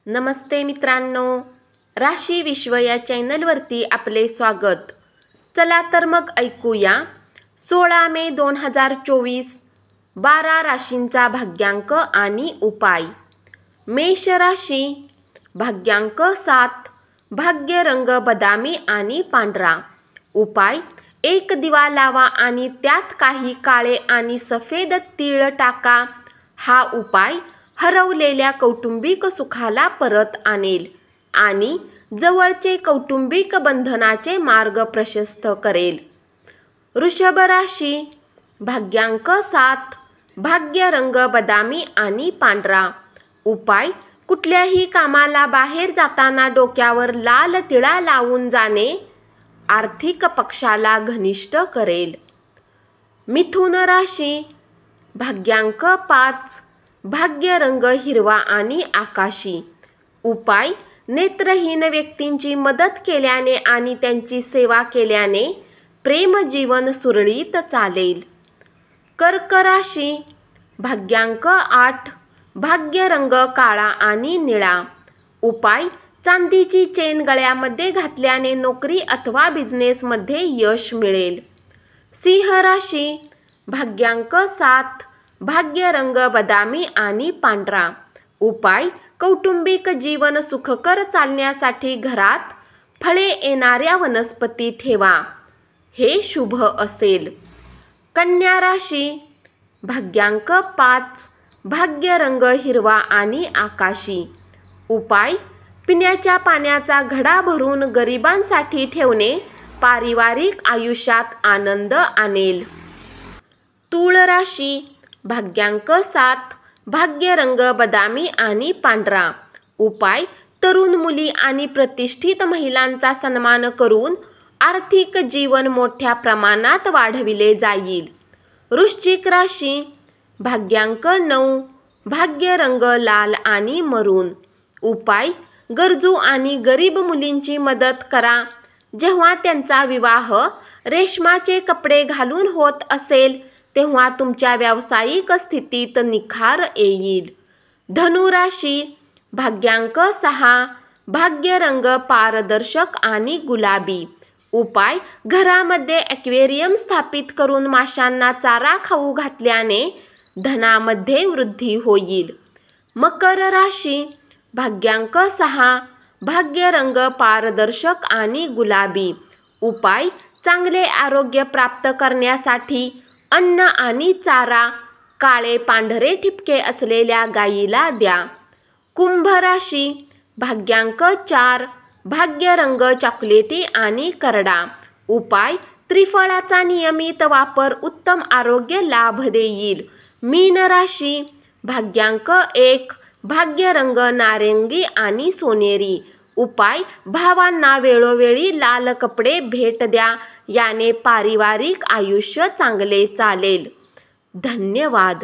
नमस्ते मित्रांनो, राशी विश्व या चॅनलवरती आपले स्वागत। चला तर मग ऐकूया 16 मे 2024 12 राशींचा भाग्यांक आणि उपाय। मेष राशी, भाग्यांक 7, भाग्य रंग बदामी आणि पांढरा। उपाय, एक दिवा लावा आणि त्यात काही काळे आणि सफेद तीळ टाका। हा उपाय हरवलेल्या कौटुंबिक सुखाला परत आणेल आणि जवळचे कौटुंबिक बंधनाचे मार्ग प्रशस्त करेल। वृषभ राशी, भाग्यांक 7, भाग्य रंग बदामी आणि पांढरा। उपाय, कुठल्याही कामाला बाहेर जाताना डोक्यावर लाल टिळा लावून जाणे आर्थिक पक्षाला घनिष्ठ करेल। मिथुन राशी, भाग्यांक 5, भाग्य रंग हिरवा आणि आकाशी। उपाय, नेत्रहीन व्यक्तींची मदत केल्याने आणि त्यांची सेवा केल्याने प्रेमजीवन सुरळीत चालेल। कर्क राशी, भाग्यांक 8, भाग्य रंग काळा आणि निळा। उपाय, चांदीची चेन गळ्यामध्ये घातल्याने नोकरी अथवा बिझनेसमध्ये यश मिळेल। सिंह राशी, भाग्यांक 7, भाग्य रंग बदामी आणि पांढरा। उपाय, कौटुंबिक जीवन सुखकर चालण्यासाठी घरात फळे येणाऱ्या वनस्पती ठेवा, हे शुभ असेल। कन्या राशी, भाग्यांक 5, भाग्य रंग हिरवा आणि आकाशी। उपाय, पिण्याच्या पाण्याचा घडा भरून गरिबांसाठी ठेवणे पारिवारिक आयुष्यात आनंद आणेल। तूळ राशी, भाग्यांक 7, भाग्य रंग बदामी आणि पांढरा। उपाय, तरुण मुली आणि प्रतिष्ठित महिलांचा सन्मान करून आर्थिक जीवन मोठ्या प्रमाणात वाढविले जाईल। वृश्चिक राशी, भाग्यांक 9, भाग्य रंग लाल आणि मरून। उपाय, गरजू आणि गरीब मुलींची मदत करा। जेव्हा त्यांचा विवाह रेशमाचे कपडे घालून होत असेल तेव्हा तुमच्या व्यावसायिक स्थितीत निखार येईल। धनु राशी, भाग्यांक 6, भाग्य रंग पारदर्शक आणि गुलाबी। उपाय, घरामध्ये ॲक्वेरियम स्थापित करून माशांना चारा खाऊ घातल्याने धनामध्ये वृद्धी होईल। मकर राशी, भाग्यांक 6, भाग्य रंग पारदर्शक आणि गुलाबी। उपाय, चांगले आरोग्य प्राप्त करण्यासाठी अन्न आणि चारा काळे पांढरे ठिपके असलेल्या गायीला द्या। कुंभ राशी, भाग्यांक 4, भाग्य रंग चॉकलेटी आणि करडा। उपाय, त्रिफळाचा नियमित वापर उत्तम आरोग्य लाभ देईल। मीन राशी, भाग्यांक 1, भाग्य रंग नारिंगी आणि सोनेरी। उपाय, भावांना वेळोवेळी लाल कपडे भेट द्या, याने पारिवारिक आयुष्य चांगले चालेल। धन्यवाद।